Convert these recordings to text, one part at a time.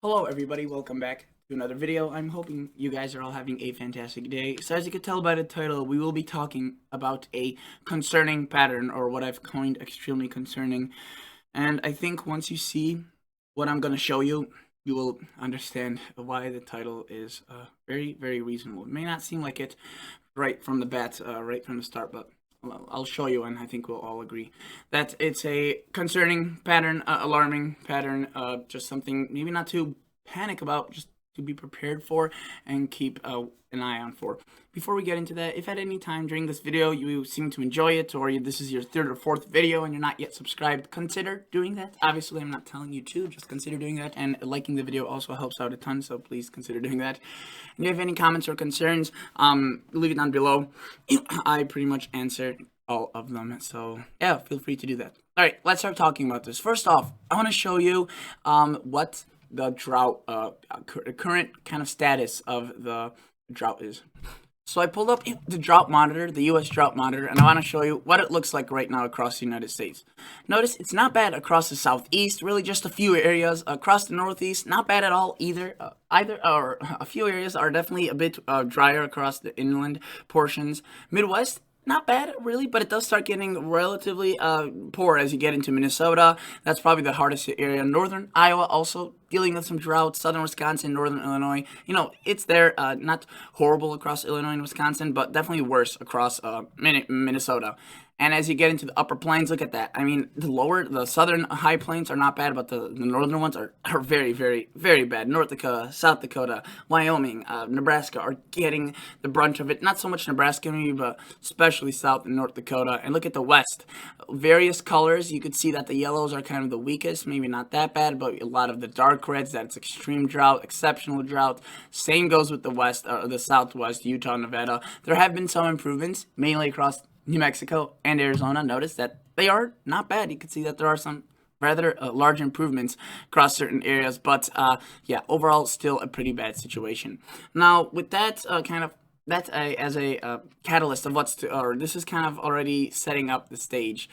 Hello everybody, welcome back to another video. I'm hoping you guys are all having a fantastic day. So as you can tell by the title, we will be talking about a concerning pattern, or what I've coined extremely concerning. And I think once you see what I'm going to show you, you will understand why the title is very, very reasonable. It may not seem like it right from the bat, right from the start, but I'll show you, and I think we'll all agree that it's a concerning pattern, alarming pattern, just something maybe not to panic about, just to be prepared for and keep an eye on for. Before we get into that, if at any time during this video you seem to enjoy it, or this is your third or fourth video and you're not yet subscribed, consider doing that. Obviously, I'm not telling you to, just consider doing that, and liking the video also helps out a ton, so please consider doing that. And if you have any comments or concerns, leave it down below. I pretty much answer all of them, so yeah, feel free to do that. All right, let's start talking about this. First off, I want to show you what the drought, current kind of status of the drought is. So I pulled up the drought monitor, the US drought monitor, and I want to show you what it looks like right now across the United States. Notice it's not bad across the southeast, really just a few areas. Across the northeast, not bad at all either. Or a few areas are definitely a bit drier across the inland portions. Midwest, not bad, really, but it does start getting relatively poor as you get into Minnesota. That's probably the hardest area. Northern Iowa also dealing with some drought. Southern Wisconsin, Northern Illinois. You know, it's there. Not horrible across Illinois and Wisconsin, but definitely worse across Minnesota. And as you get into the upper plains, look at that. I mean, the southern high plains are not bad, but the northern ones are very, very, very bad. North Dakota, South Dakota, Wyoming, Nebraska are getting the brunt of it. Not so much Nebraska, maybe, but especially South and North Dakota. And look at the west. Various colors. You could see that the yellows are kind of the weakest. Maybe not that bad, but a lot of the dark reds, that's extreme drought, exceptional drought. Same goes with the west, the southwest, Utah, Nevada. There have been some improvements, mainly across New Mexico and Arizona. Notice that they are not bad. You can see that there are some rather large improvements across certain areas, but yeah, overall still a pretty bad situation. Now, with that as a catalyst of this is kind of already setting up the stage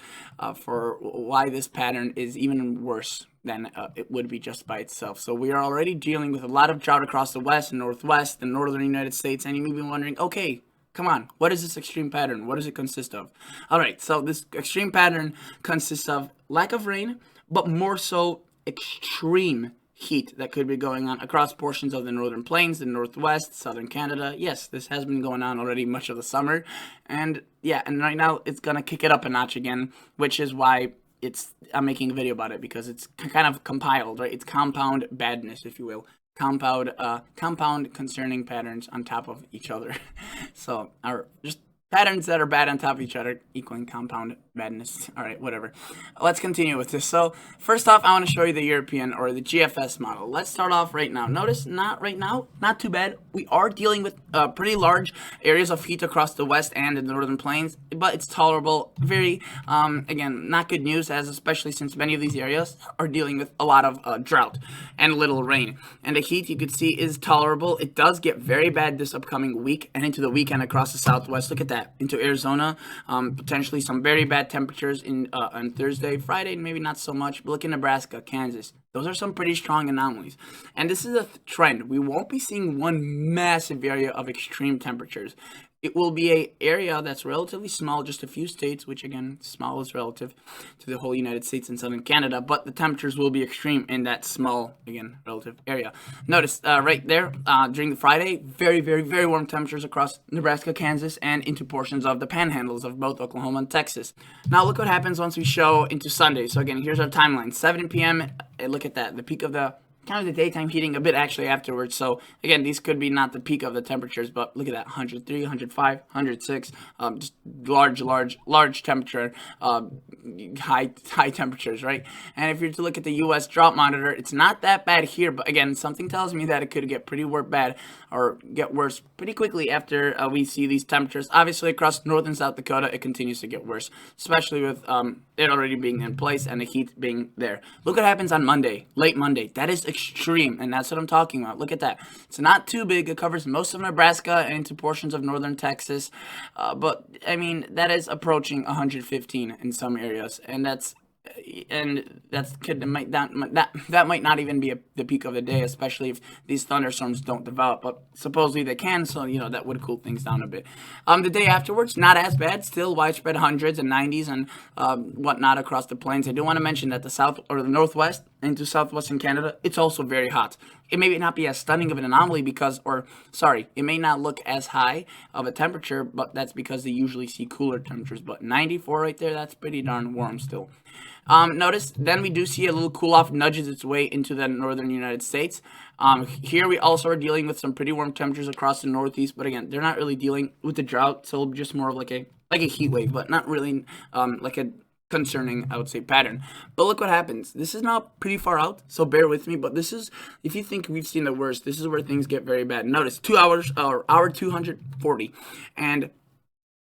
for why this pattern is even worse than it would be just by itself. So we are already dealing with a lot of drought across the west and northwest and northern United States, and you may be wondering, okay, come on, what is this extreme pattern? What does it consist of? All right, so this extreme pattern consists of lack of rain, but more so extreme heat that could be going on across portions of the northern plains, the northwest, southern Canada. Yes, this has been going on already much of the summer. And yeah, and right now it's going to kick it up a notch again, which is why I'm making a video about it, because it's kind of compiled, right? It's compound badness, if you will. Compound concerning patterns on top of each other. So, are just patterns that are bad on top of each other equaling compound badness. All right, whatever. Let's continue with this. So, first off, I want to show you the European, or the GFS model. Let's start off right now. Notice, not right now, not too bad. We are dealing with pretty large areas of heat across the west and the northern plains, but it's tolerable. Very, again, not good news, as especially since many of these areas are dealing with a lot of drought and little rain. And the heat, you could see, is tolerable. It does get very bad this upcoming week and into the weekend across the southwest. Look at that. Into Arizona, potentially some very bad temperatures on Thursday, Friday, maybe not so much. But look at Nebraska, Kansas. Those are some pretty strong anomalies. And this is a trend. We won't be seeing one massive area of extreme temperatures. It will be an area that's relatively small, just a few states, which again, small is relative to the whole United States and southern Canada, but the temperatures will be extreme in that small, again, relative area. Notice right there, during the Friday, very, very, very warm temperatures across Nebraska, Kansas, and into portions of the panhandles of both Oklahoma and Texas. Now look what happens once we show into Sunday. So again, here's our timeline, 7 p.m., look at that, the peak of the kind of the daytime heating a bit actually afterwards. So again, these could be not the peak of the temperatures, but look at that, 103, 105, 106, just large temperature, high temperatures, right? And if you're to look at the US drought monitor, it's not that bad here, but again, something tells me that it could get pretty bad or get worse pretty quickly after we see these temperatures. Obviously, across north and South Dakota, it continues to get worse, especially with it already being in place and the heat being there. Look what happens on Monday, late Monday. That is extreme, and that's what I'm talking about. Look at that. It's not too big. It covers most of Nebraska and into portions of northern Texas, but I mean, that is approaching 115 in some areas, and that's and that might not even be the peak of the day, especially if these thunderstorms don't develop. But supposedly they can, so that would cool things down a bit. The day afterwards, not as bad. Still widespread hundreds and 90s and whatnot across the plains. I do want to mention that the south or the northwest into southwestern Canada, it's also very hot. It may not be as stunning of an anomaly it may not look as high of a temperature, but that's because they usually see cooler temperatures. But 94 right there, that's pretty darn warm still. Notice then we do see a little cool off nudges its way into the northern United States. Here we also are dealing with some pretty warm temperatures across the northeast, but again, they're not really dealing with the drought, so just more of like a heat wave, but not really like a concerning, I would say, pattern. But look what happens. This is now pretty far out, so bear with me. But this is, if you think we've seen the worst, this is where things get very bad. Notice 2 hours, or hour 240, and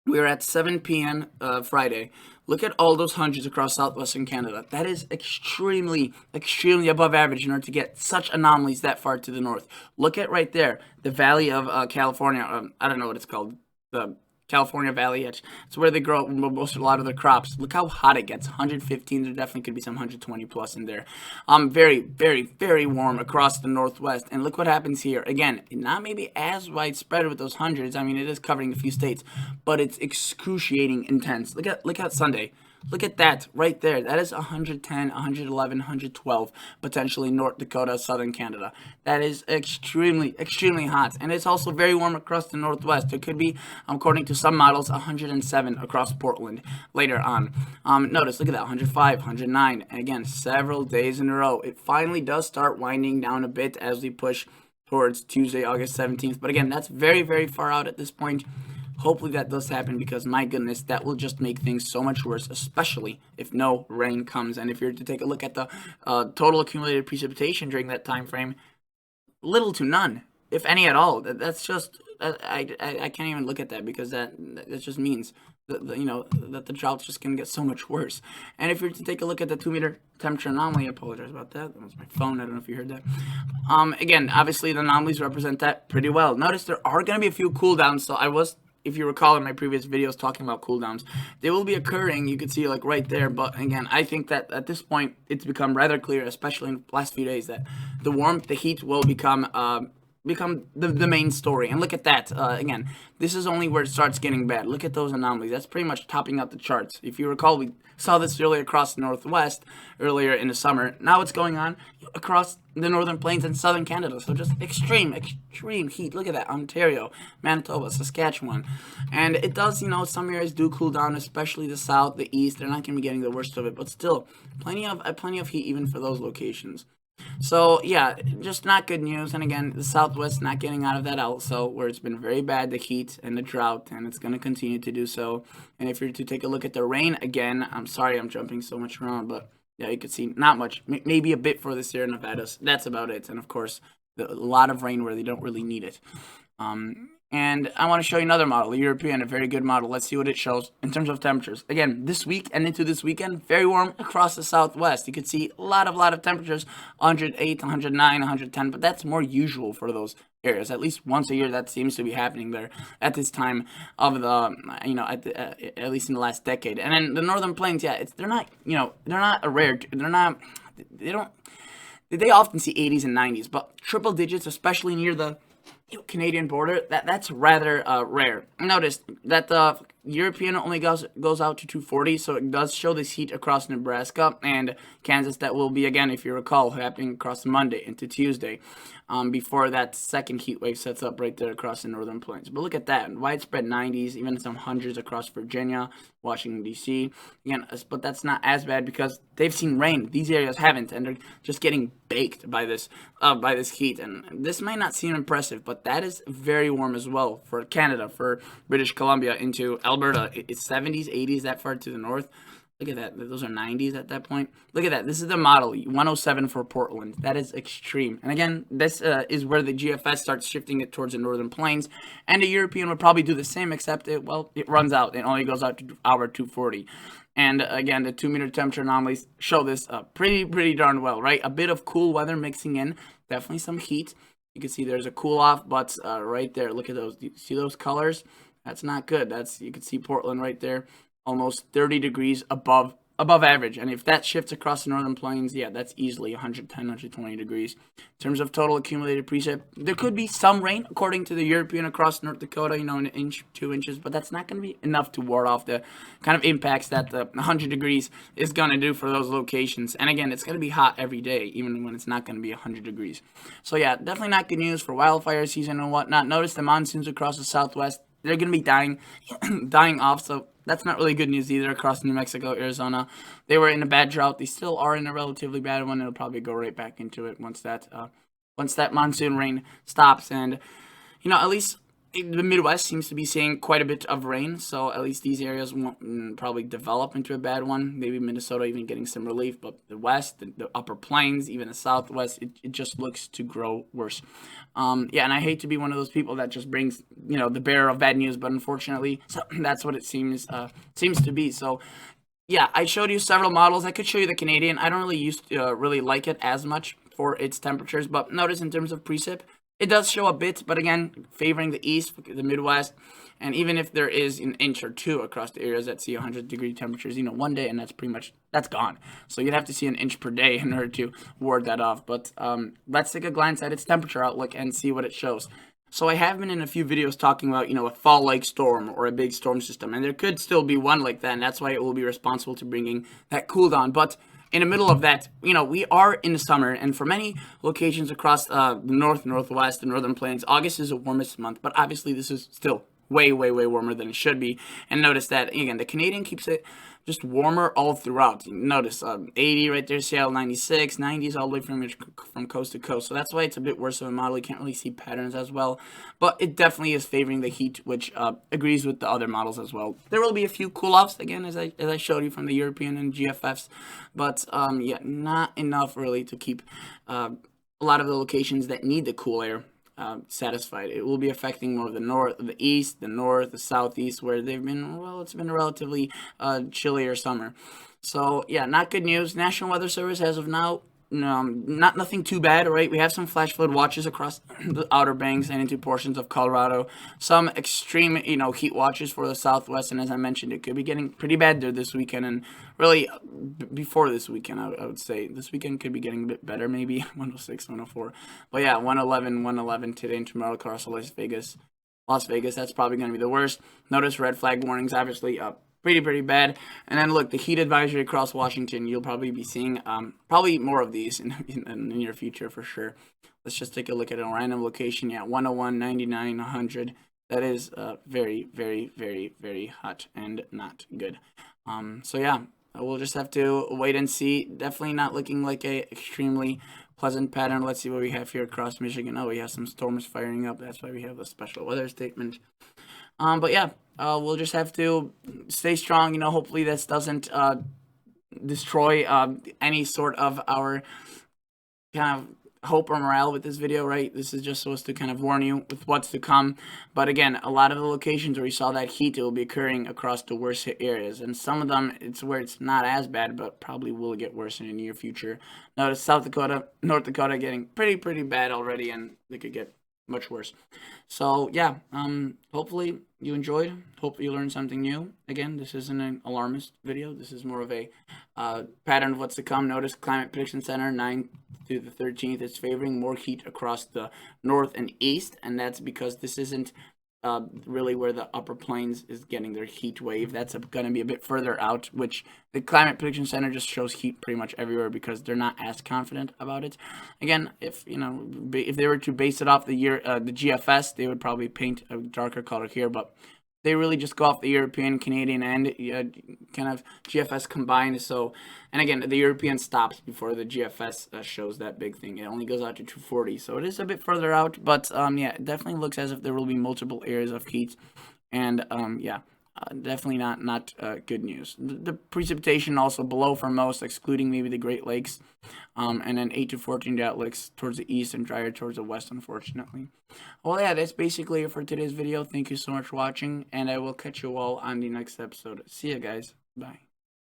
we're at 7 p.m. Friday. Look at all those hundreds across southwestern Canada. That is extremely, extremely above average in order to get such anomalies that far to the north. Look at right there, the Valley of California. I don't know what it's called. The California Valley. It's where they grow a lot of their crops. Look how hot it gets. 115. There definitely could be some 120 plus in there. Very, very, very warm across the northwest. And look what happens here. Again, not maybe as widespread with those hundreds. I mean, it is covering a few states, but it's excruciating intense. Look at Sunday. Look at that right there. That is 110, 111, 112, potentially North Dakota, southern Canada. That is extremely, extremely hot. And it's also very warm across the northwest. It could be, according to some models, 107 across Portland later on. Notice, look at that, 105, 109. And again, several days in a row. It finally does start winding down a bit as we push towards Tuesday, August 17th. But again, that's very, very far out at this point. Hopefully that does happen, because my goodness, that will just make things so much worse, especially if no rain comes. And if you're to take a look at the total accumulated precipitation during that time frame, little to none, if any at all. That's just I can't even look at that, because that just means that the drought's just gonna get so much worse. And if you're to take a look at the 2-meter temperature anomaly, I apologize about that. That was my phone. I don't know if you heard that. Again, obviously the anomalies represent that pretty well. Notice there are gonna be a few cooldowns. So if you recall in my previous videos talking about cooldowns, they will be occurring. You can see like right there. But again, I think that at this point, it's become rather clear, especially in the last few days, that the warmth, the heat will become the main story. And look at that. Again, this is only where it starts getting bad. Look at those anomalies. That's pretty much topping out the charts. If you recall, we saw this earlier across the northwest earlier in the summer. Now it's going on across the northern plains and southern Canada. So just extreme heat. Look at that. Ontario, Manitoba, Saskatchewan. And it does, some areas do cool down, especially the south, the east. They're not going to be getting the worst of it, but still plenty of heat even for those locations. So yeah, just not good news. And again, the southwest not getting out of that also, where it's been very bad, the heat and the drought, and it's going to continue to do so. And if you're to take a look at the rain again, I'm sorry I'm jumping so much around, but yeah, you can see not much, maybe a bit for the Sierra Nevadas. That's about it. And of course, a lot of rain where they don't really need it. And I want to show you another model, a European, a very good model. Let's see what it shows in terms of temperatures. Again, this week and into this weekend, very warm across the southwest. You can see a lot of temperatures, 108, 109, 110, but that's more usual for those areas. At least once a year, that seems to be happening there at this time of the, at least in the last decade. And then the northern plains, yeah, they're not a rare, they often see 80s and 90s, but triple digits, especially near the Canadian border, that's rather rare. Notice that the European only goes out to 240, so it does show this heat across Nebraska and Kansas. That will be, again, if you recall, happening across Monday into Tuesday, before that second heat wave sets up right there across the northern plains. But look at that, widespread 90s, even some hundreds across Virginia, Washington, D.C. Again, but that's not as bad because they've seen rain. These areas haven't, and they're just getting baked by this heat. And this might not seem impressive, but that is very warm as well for Canada, for British Columbia into Alberta. It's 70s, 80s that far to the north. Look at that. Those are 90s at that point. Look at that. This is the model, 107 for Portland. That is extreme. And again, this is where the GFS starts shifting it towards the northern plains. And the European would probably do the same, except it runs out. It only goes out to hour 240. And again, the 2-meter temperature anomalies show this pretty darn well, right? A bit of cool weather mixing in. Definitely some heat. You can see there's a cool off, but right there, look at those. Do you see those colors? That's not good. You can see Portland right there, almost 30 degrees above above average. And if that shifts across the northern plains, yeah, that's easily 110, 120 degrees. In terms of total accumulated precip, there could be some rain, according to the European, across North Dakota, an inch, 2 inches, but that's not going to be enough to ward off the kind of impacts that the 100 degrees is going to do for those locations. And again, it's going to be hot every day, even when it's not going to be 100 degrees. So yeah, definitely not good news for wildfire season and whatnot. Notice the monsoons across the southwest, they're going to be dying off, so that's not really good news either across New Mexico, Arizona. They were in a bad drought. They still are in a relatively bad one. It'll probably go right back into it once that monsoon rain stops. And, at least the Midwest seems to be seeing quite a bit of rain, so at least these areas won't probably develop into a bad one. Maybe Minnesota even getting some relief, but the West, the Upper Plains, even the Southwest, it just looks to grow worse. And I hate to be one of those people that just brings, the bearer of bad news, but unfortunately, so that's what it seems to be. So, yeah, I showed you several models. I could show you the Canadian. I don't really like it as much for its temperatures, but notice in terms of precip, it does show a bit, but again, favoring the east, the Midwest, and even if there is an inch or two across the areas that see 100-degree temperatures, one day, and that's gone. So you'd have to see an inch per day in order to ward that off. But let's take a glance at its temperature outlook and see what it shows. So I have been in a few videos talking about, a fall-like storm or a big storm system, and there could still be one like that, and that's why it will be responsible to bringing that cool down. But in the middle of that, we are in the summer, and for many locations across the north, northwest, and northern plains, August is the warmest month, but obviously this is still way, way, way warmer than it should be. And notice that, again, the Canadian keeps it just warmer all throughout. Notice 80 right there, Seattle 96, 90s all the way from coast to coast. So that's why it's a bit worse of a model. You can't really see patterns as well. But it definitely is favoring the heat, which agrees with the other models as well. There will be a few cool-offs, again, as I showed you from the European and GFFs. But, not enough really to keep a lot of the locations that need the cool air satisfied. It will be affecting more of the north, the east, the north, the southeast, where it's been a relatively chillier summer. So yeah, not good news. National Weather Service as of now, nothing too bad, right? We have some flash flood watches across the Outer Banks and into portions of Colorado. Some extreme, heat watches for the Southwest, and as I mentioned, it could be getting pretty bad there this weekend, and really before this weekend, I would say. This weekend could be getting a bit better, maybe 106, 104. But yeah, 111 today and tomorrow across Las Vegas, that's probably going to be the worst. Notice red flag warnings, obviously, pretty bad. And then look, the heat advisory across Washington, you'll probably be seeing probably more of these in the near future for sure. Let's just take a look at a random location. Yeah, 101, 99, 100. That is very, very, very, very hot and not good. So yeah, we'll just have to wait and see. Definitely not looking like a extremely pleasant pattern. Let's see what we have here across Michigan. Oh, we have some storms firing up. That's why we have the special weather statement. But yeah, we'll just have to stay strong. Hopefully this doesn't destroy any sort of our kind of hope or morale with this video, right? This is just supposed to kind of warn you with what's to come. But again, a lot of the locations where we saw that heat, it will be occurring across the worst hit areas. And some of them, it's where it's not as bad, but probably will get worse in the near future. Notice South Dakota, North Dakota getting pretty bad already, and they could get much worse. So yeah, hopefully you enjoyed. Hope you learned something new. Again, this isn't an alarmist video. This is more of a pattern of what's to come. Notice Climate Prediction Center 9th through the 13th is favoring more heat across the north and east, and that's because this isn't really where the upper plains is getting their heat wave. That's going to be a bit further out, which the Climate Prediction Center just shows heat pretty much everywhere because they're not as confident about it. Again, if they were to base it off the GFS, they would probably paint a darker color here, but they really just go off the European, Canadian, and kind of GFS combined. So, and again, the European stops before the GFS shows that big thing. It only goes out to 240, so it is a bit further out. But yeah, it definitely looks as if there will be multiple areas of heat, and yeah. Definitely not good news. The precipitation also below for most, excluding maybe the Great Lakes, and then 8 to 14 drought lakes towards the east and drier towards the west, unfortunately. Well, yeah, that's basically it for today's video. Thank you so much for watching, and I will catch you all on the next episode. See ya, guys. Bye.